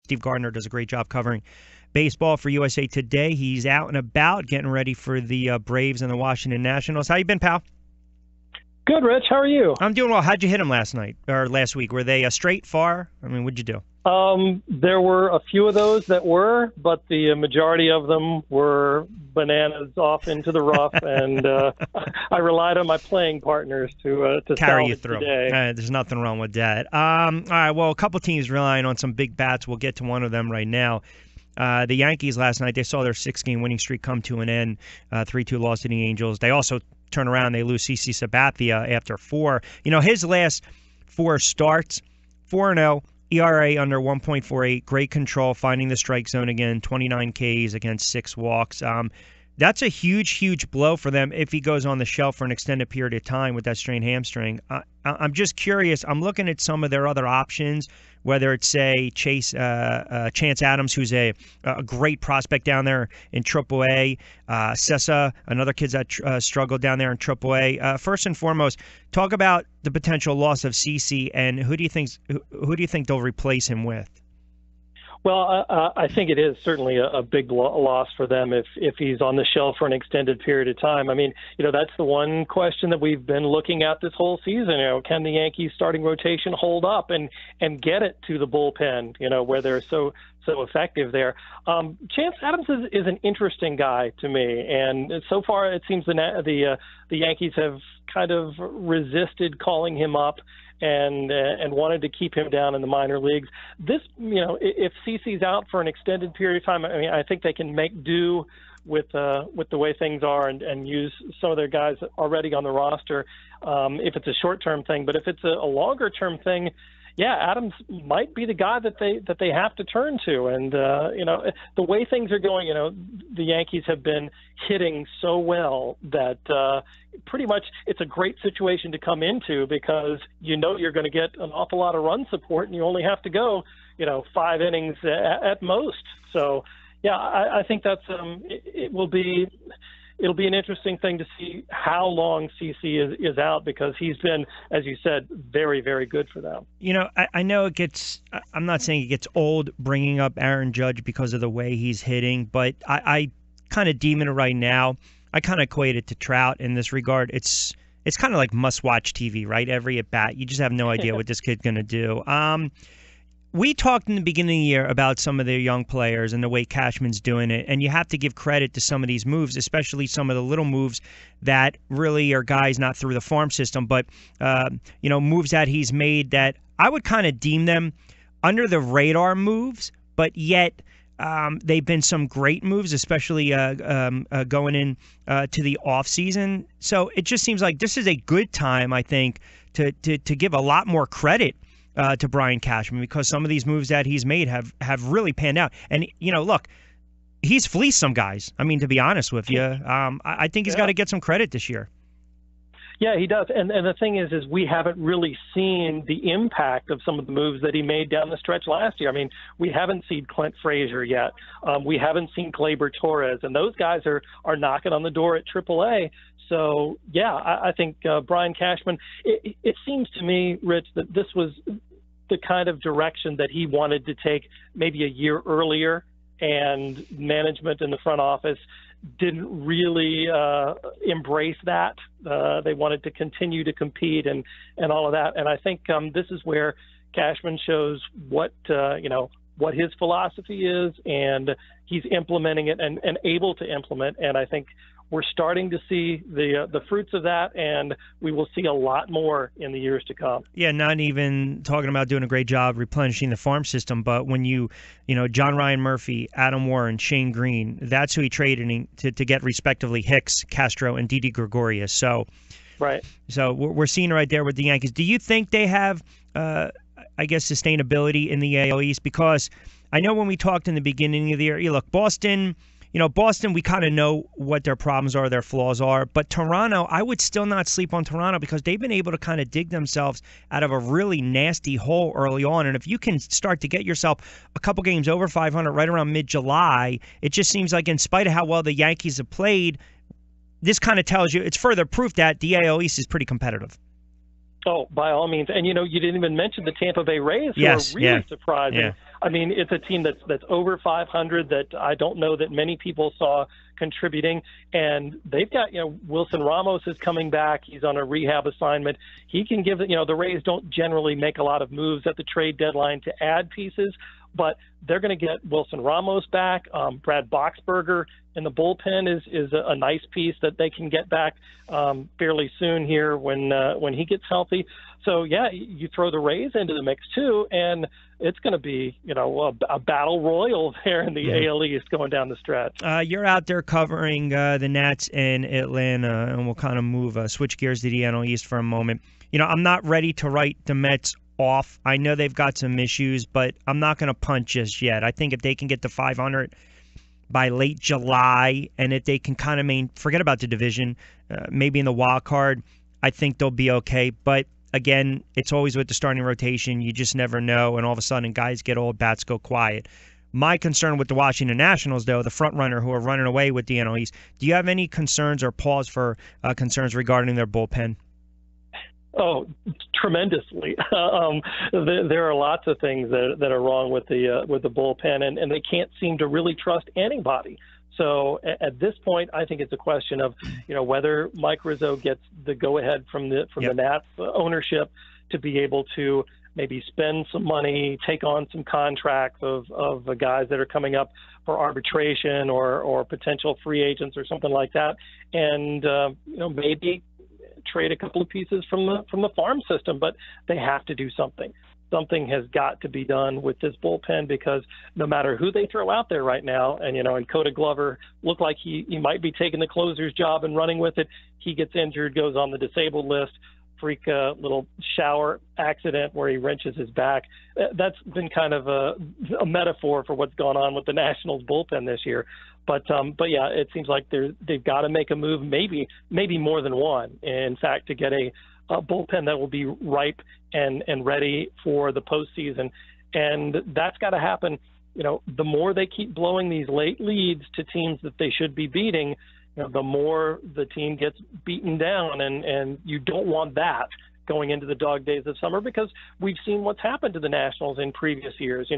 Steve Gardner does a great job covering baseball for USA Today. He's out and about getting ready for the Braves and the Washington Nationals. How you been, pal? Good, Rich. How are you? I'm doing well. How'd you hit them last night or last week? Were they straight, far? I mean, what'd you do? There were a few of those that were, but the majority of them were bananas off into the rough, and I relied on my playing partners to carry you through. Today. There's nothing wrong with that. All right, well, a couple teams relying on some big bats. We'll get to one of them right now. The Yankees last night, they saw their 6-game winning streak come to an end, 3-2 loss to the Angels. They also turn around, they lose CC Sabathia after 4. You know, his last 4 starts, 4-0, ERA under 1.48, great control, finding the strike zone again, 29 Ks against 6 walks. That's a huge, huge blow for them if he goes on the shelf for an extended period of time with that strained hamstring. I'm just curious. I'm looking at some of their other options, whether it's, say, Chance Adams, who's a great prospect down there in AAA, Sessa, another kid that struggled down there in AAA. First and foremost, talk about the potential loss of CC, and who do you think they'll replace him with? Well, I think it is certainly a big loss for them if he's on the shelf for an extended period of time. I mean, that's the one question that we've been looking at this whole season. Can the Yankees starting rotation hold up and get it to the bullpen, where they're so effective there? Chance Adams is an interesting guy to me, and so far it seems the Yankees have kind of resisted calling him up and wanted to keep him down in the minor leagues. This, if CC's out for an extended period of time, I mean, I think they can make do with the way things are and use some of their guys already on the roster if it's a short-term thing. But if it's a longer-term thing, yeah, Adams might be the guy that they have to turn to. And, the way things are going, the Yankees have been hitting so well that pretty much it's a great situation to come into because you're going to get an awful lot of run support and you only have to go, 5 innings at most. So, yeah, I think that's it'll be an interesting thing to see how long CC is out because he's been, as you said, very, very good for them. I know I'm not saying it gets old bringing up Aaron Judge because of the way he's hitting, but I kind of deem it right now. I kind of equate it to Trout in this regard. It's kind of like must-watch TV, right? Every at-bat, you just have no idea what this kid's going to do. We talked in the beginning of the year about some of the young players and the way Cashman's doing it, and you have to give credit to some of these moves, especially some of the little moves that really are guys not through the farm system, but moves that he's made that I would kind of deem them under the radar moves, but yet they've been some great moves, especially going in to the off season. So it just seems like this is a good time, I think, to give a lot more credit to Brian Cashman because some of these moves that he's made have really panned out. And, look, he's fleeced some guys. I mean, to be honest with you, I think he's got to get some credit this year. Yeah, he does. And the thing is we haven't really seen the impact of some of the moves that he made down the stretch last year. I mean, we haven't seen Clint Frazier yet. We haven't seen Gleyber Torres. And those guys are knocking on the door at AAA. So, yeah, I think Brian Cashman, it seems to me, Rich, that this was the kind of direction that he wanted to take maybe a year earlier, and management in the front office didn't really embrace that. They wanted to continue to compete and all of that. And I think this is where Cashman shows what his philosophy is, and he's implementing it and able to implement. And I think we're starting to see the fruits of that, and we will see a lot more in the years to come. Yeah, not even talking about doing a great job replenishing the farm system, but when John Ryan Murphy, Adam Warren, Shane Green, that's who he traded to get respectively Hicks, Castro, and Didi Gregorius. So, right. So we're seeing it right there with the Yankees. Do you think they have, sustainability in the AL East? Because I know when we talked in the beginning of the year, look, Boston, we kind of know what their problems are, their flaws are. But Toronto, I would still not sleep on Toronto because they've been able to kind of dig themselves out of a really nasty hole early on. And if you can start to get yourself a couple games over 500 right around mid-July, it just seems like in spite of how well the Yankees have played, this kind of tells you, it's further proof that the AL East is pretty competitive. Oh, by all means. And, you didn't even mention the Tampa Bay Rays, who Yes, are really yeah, surprising. yeah. I mean, it's a team that's over 500 that I don't know that many people saw contributing. And they've got, Wilson Ramos is coming back. He's on a rehab assignment. He can give, the Rays don't generally make a lot of moves at the trade deadline to add pieces, but they're going to get Wilson Ramos back. Brad Boxberger in the bullpen is a nice piece that they can get back fairly soon here when he gets healthy. So, yeah, you throw the Rays into the mix, too, and it's going to be, a battle royal there in the AL East going down the stretch. You're out there covering the Nats in Atlanta, and we'll kind of switch gears to the NL East for a moment. I'm not ready to write the Mets off. I know they've got some issues, but I'm not going to punt just yet. I think if they can get to 500 by late July, and if they can kind of forget about the division, maybe in the wild card, I think they'll be okay. But again, it's always with the starting rotation. You just never know, and all of a sudden guys get old, bats go quiet. My concern with the Washington Nationals, though, the front runner who are running away with the NL East, do you have any concerns or pause for concerns regarding their bullpen? Oh, tremendously. There are lots of things that are wrong with the bullpen, and they can't seem to really trust anybody. So at this point, I think it's a question of whether Mike Rizzo gets the go-ahead from the Nats ownership to be able to maybe spend some money, take on some contracts of the guys that are coming up for arbitration or potential free agents or something like that, and maybe trade a couple of pieces from the farm system. But they have to do something. Something has got to be done with this bullpen, because no matter who they throw out there right now, and Coda Glover looked like he might be taking the closer's job and running with it. He gets injured, goes on the disabled list, freak little shower accident where he wrenches his back. That's been kind of a metaphor for what's gone on with the Nationals bullpen this year. But yeah, it seems like they've got to make a move, maybe more than one, in fact, to get a bullpen that will be ripe and ready for the postseason. And that's got to happen. The more they keep blowing these late leads to teams that they should be beating, the more the team gets beaten down. And you don't want that going into the dog days of summer, because we've seen what's happened to the Nationals in previous years.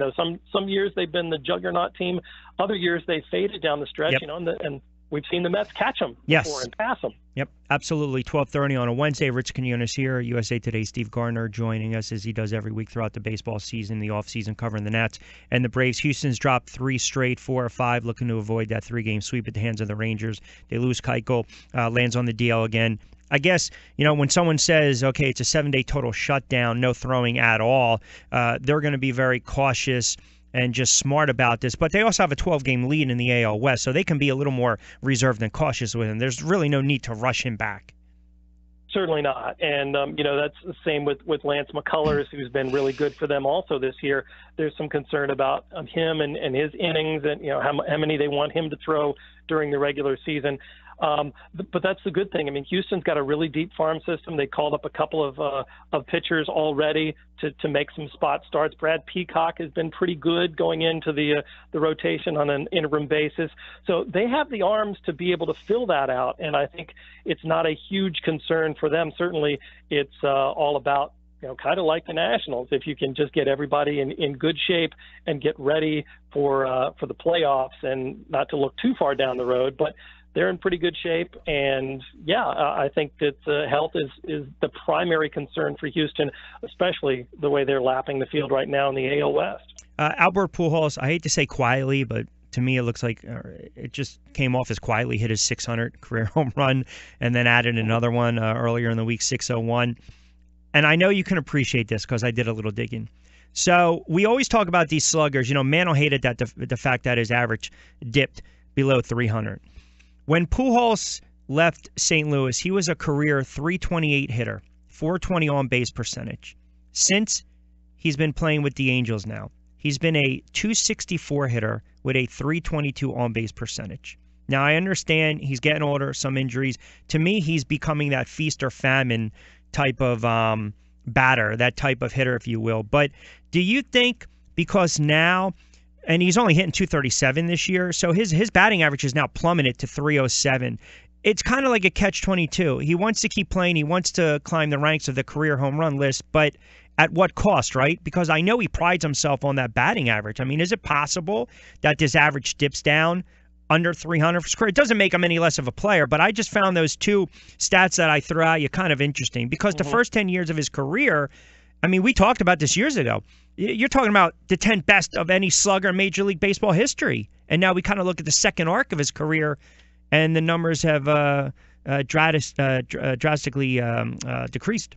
Some years they've been the juggernaut team. Other years they faded down the stretch, Yep. and we've seen the Mets catch them before and pass them. Yep, absolutely. 12:30 on a Wednesday. Rich Quinones here. USA Today's Steve Gardner joining us as he does every week throughout the baseball season, the offseason, covering the Nats and the Braves. Houston's dropped 3 straight, 4 or 5, looking to avoid that 3-game sweep at the hands of the Rangers. They lose Keuchel, lands on the DL again. I guess, when someone says, okay, it's a 7-day total shutdown, no throwing at all, they're going to be very cautious and just smart about this. But they also have a 12-game lead in the AL West, so they can be a little more reserved and cautious with him. There's really no need to rush him back. Certainly not. And, that's the same with Lance McCullers, who's been really good for them also this year. There's some concern about him and his innings and, how many they want him to throw during the regular season. But that's the good thing. I mean, Houston's got a really deep farm system. They called up a couple of pitchers already to make some spot starts. Brad Peacock has been pretty good going into the rotation on an interim basis. So they have the arms to be able to fill that out. And I think it's not a huge concern for them. Certainly it's all about, kind of like the Nationals, if you can just get everybody in good shape and get ready for the playoffs, and not to look too far down the road, but they're in pretty good shape. And yeah, I think that health is the primary concern for Houston, especially the way they're lapping the field right now in the AL West. Albert Pujols, I hate to say quietly, but to me it looks like it just came off as quietly hit his 600 career home run, and then added another one earlier in the week, 601. And I know you can appreciate this because I did a little digging. So we always talk about these sluggers. Mantle hated that the fact that his average dipped below 300. When Pujols left St. Louis, he was a career 328 hitter, 420 on-base percentage. Since he's been playing with the Angels now, he's been a 264 hitter with a 322 on-base percentage. Now, I understand he's getting older, some injuries. To me, he's becoming that feast or famine type of batter, that type of hitter, if you will. But do you think because now... And he's only hitting 237 this year, so his batting average is now plummeted to 307. it's kind of like a catch-22. He wants to keep playing. He wants to climb the ranks of the career home run list, but at what cost, right? Because I know he prides himself on that batting average. I mean, is it possible that this average dips down under 300 for his career? It doesn't make him any less of a player, but I just found those two stats that I threw at you kind of interesting because the first 10 years of his career, I mean, we talked about this years ago. You're talking about the 10 best of any slugger in Major League Baseball history. And now we kind of look at the second arc of his career, and the numbers have drastically decreased.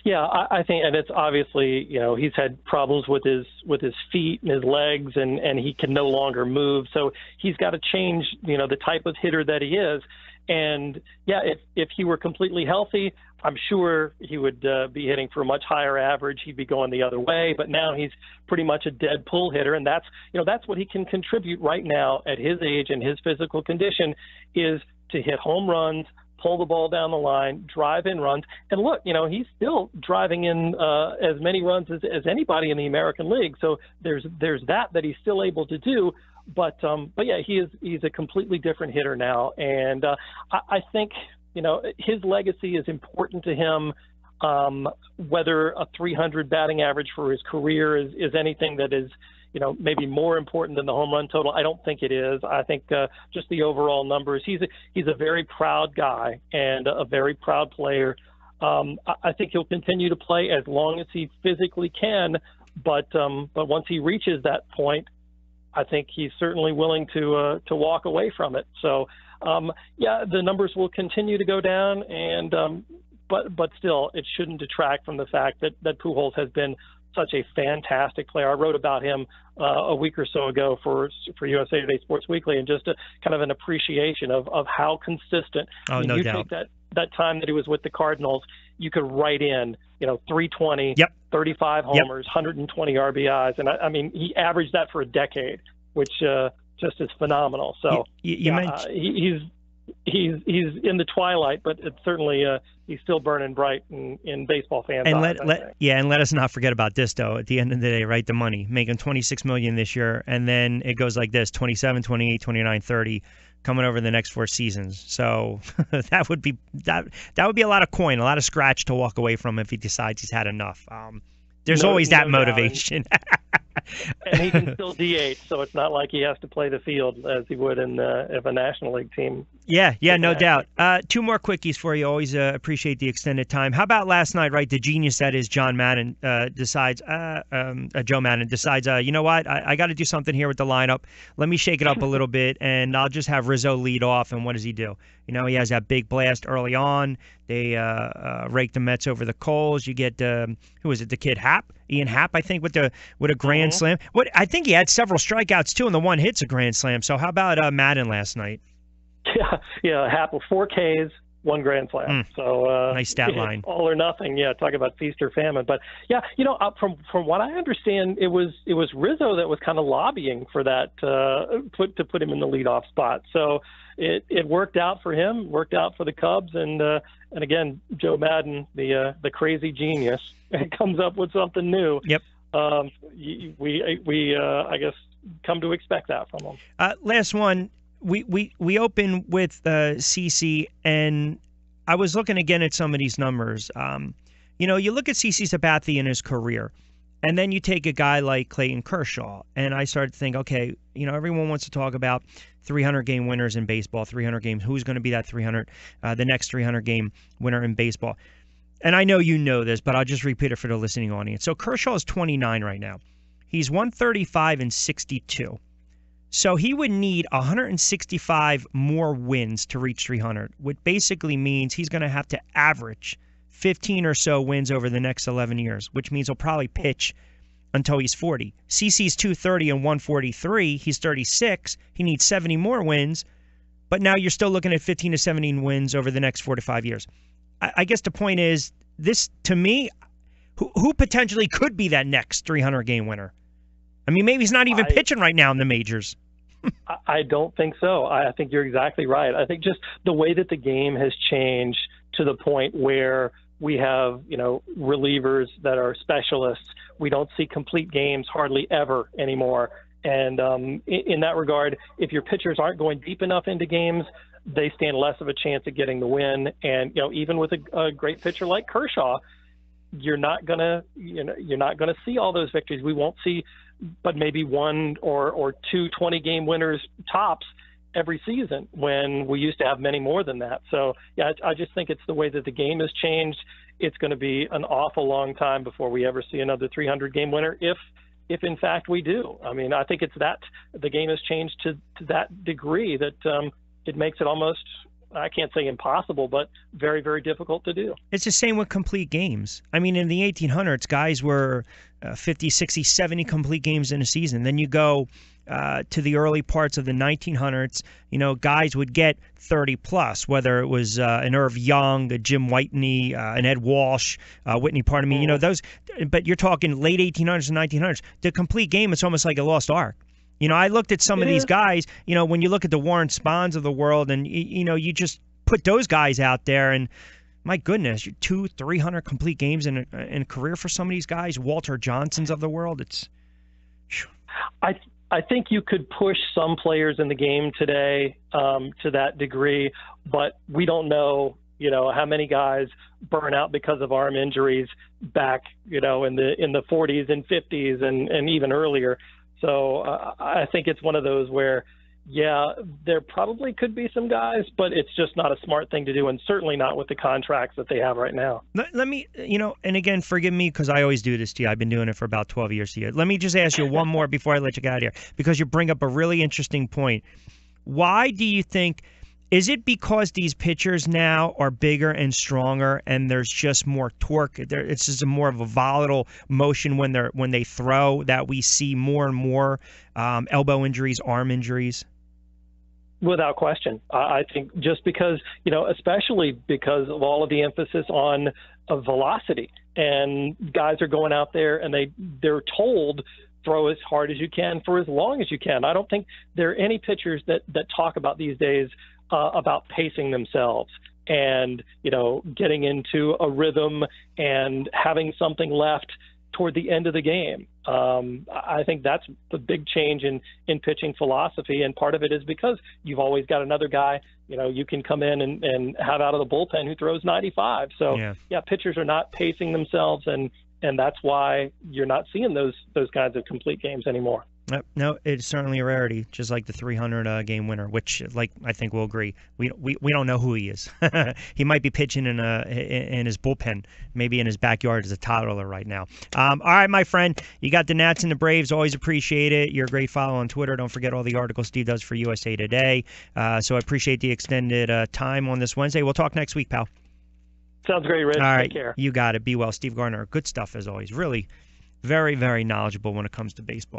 Yeah, I think, and it's obviously, he's had problems with his feet and his legs, and he can no longer move. So he's got to change, the type of hitter that he is. And yeah, if he were completely healthy, I'm sure he would be hitting for a much higher average. He'd be going the other way. But now he's pretty much a dead pull hitter, and that's what he can contribute right now at his age and his physical condition is to hit home runs, pull the ball down the line, drive in runs. And look, he's still driving in as many runs as anybody in the American League. So there's that he's still able to do. But yeah, he's a completely different hitter now. And I think, his legacy is important to him. Whether a 300 batting average for his career is anything that is, maybe more important than the home run total, I don't think it is. I think just the overall numbers. He's a very proud guy and a very proud player. I think he'll continue to play as long as he physically can. But once he reaches that point, I think he's certainly willing to walk away from it. So yeah, the numbers will continue to go down, and but still, it shouldn't detract from the fact that Pujols has been such a fantastic player. I wrote about him a week or so ago for USA Today Sports Weekly, and just a kind of an appreciation of how consistent. Oh, no doubt. Take that time that he was with the Cardinals, you could write in, 320, yep. 35 homers, 120 RBIs, and I mean he averaged that for a decade, which just is phenomenal. So he's in the twilight, but it's certainly he's still burning bright in baseball fans' eyes. And let us not forget about this though. At the end of the day, right, the money, making $26 million this year, and then it goes like this: 27, 28, 29, 30, coming over the next 4 seasons. So that would be a lot of coin, a lot of scratch to walk away from if he decides he's had enough. There's always that motivation. And he can still DH, so it's not like he has to play the field as he would if a National League team. Yeah, no doubt. 2 more quickies for you. Always appreciate the extended time. How about last night, right? The genius that is Joe Madden decides, you know what? I got to do something here with the lineup. Let me shake it up a little bit, and I'll just have Rizzo lead off. And what does he do? He has that big blast early on. They rake the Mets over the coals. You get who was it? The kid Ian Happ, I think, with a grand slam. I think he had several strikeouts too, and the one hit's a grand slam. So how about Madden last night? Yeah, Happ with 4 Ks, 1 grand slam. So nice stat line. All or nothing. Yeah, talk about feast or famine. But yeah, from what I understand, it was Rizzo that was kind of lobbying for that to put him in the leadoff spot. So it worked out for him, worked out for the Cubs, and again, Joe Madden, the crazy genius, comes up with something new. Yep. We I guess come to expect that from him. Last one. We open with CC, and I was looking again at some of these numbers. You look at CC's apathy in his career, and then you take a guy like Clayton Kershaw, and I started to think, okay, everyone wants to talk about 300-game winners in baseball, 300 games. Who's going to be that the next 300-game winner in baseball? And I know you know this, but I'll just repeat it for the listening audience. So Kershaw is 29 right now. He's 135 and 62. So he would need 165 more wins to reach 300, which basically means he's going to have to average 15 or so wins over the next 11 years, which means he'll probably pitch until he's 40. CC's 230 and 143. He's 36. He needs 70 more wins, but now you're still looking at 15 to 17 wins over the next 4 to 5 years. I guess the point is, this, to me, who potentially could be that next 300-game winner? I mean, maybe he's not even pitching right now in the majors. I don't think so. I think you're exactly right. I think just the way that the game has changed to the point where we have, relievers that are specialists. We don't see complete games hardly ever anymore. And in that regard, if your pitchers aren't going deep enough into games, they stand less of a chance at getting the win. And even with a great pitcher like Kershaw, you're not gonna see all those victories. We won't see, but maybe one or two 20-game winners tops every season, when we used to have many more than that. So yeah, I just think it's the way that the game has changed. It's going to be an awful long time before we ever see another 300-game winner, if in fact we do. I mean, I think it's that the game has changed to that degree that it makes it almost, I can't say impossible, but very, very difficult to do. It's the same with complete games. I mean, in the 1800s, guys were 50, 60, 70 complete games in a season. Then you go to the early parts of the 1900s, guys would get 30 plus, whether it was an Irv Young, a Jim Whitney, an Ed Walsh, Whitney, pardon me, those. But you're talking late 1800s and 1900s. The complete game, it's almost like a lost art. I looked at some of these guys, when you look at the Warren Spahns of the world, and, you just put those guys out there, and my goodness, 200-300 complete games in a career for some of these guys, Walter Johnsons of the world. It's. I think you could push some players in the game today to that degree, but we don't know, how many guys burn out because of arm injuries back, in the 40s and 50s and even earlier. So I think it's one of those where, yeah, there probably could be some guys, but it's just not a smart thing to do, and certainly not with the contracts that they have right now. Let me, and again, forgive me because I always do this to you. I've been doing it for about 12 years here. Let me just ask you one more before I let you get out of here, because you bring up a really interesting point. Why do you think, is it because these pitchers now are bigger and stronger and there's just more torque? It's just more of a volatile motion when they throw, that we see more and more elbow injuries, arm injuries? Without question. I think just because, especially because of all of the emphasis on velocity, and guys are going out there and they're told throw as hard as you can for as long as you can. I don't think there are any pitchers that talk about these days about pacing themselves and, getting into a rhythm and having something left toward the end of the game. I think that's the big change in pitching philosophy, and part of it is because you've always got another guy, you can come in and have out of the bullpen who throws 95. So yeah, pitchers are not pacing themselves, and that's why you're not seeing those kinds of complete games anymore. No, it's certainly a rarity, just like the 300 game winner, which, like, I think we'll agree, we don't know who he is. He might be pitching in his bullpen, maybe in his backyard as a toddler right now. All right, my friend, you got the Nats and the Braves. Always appreciate it. You're a great follow on Twitter. Don't forget all the articles Steve does for USA Today. So I appreciate the extended time on this Wednesday. We'll talk next week, pal. Sounds great, Rich. All right, take care. You got it. Be well. Steve Gardner. Good stuff as always. Really very, very knowledgeable when it comes to baseball.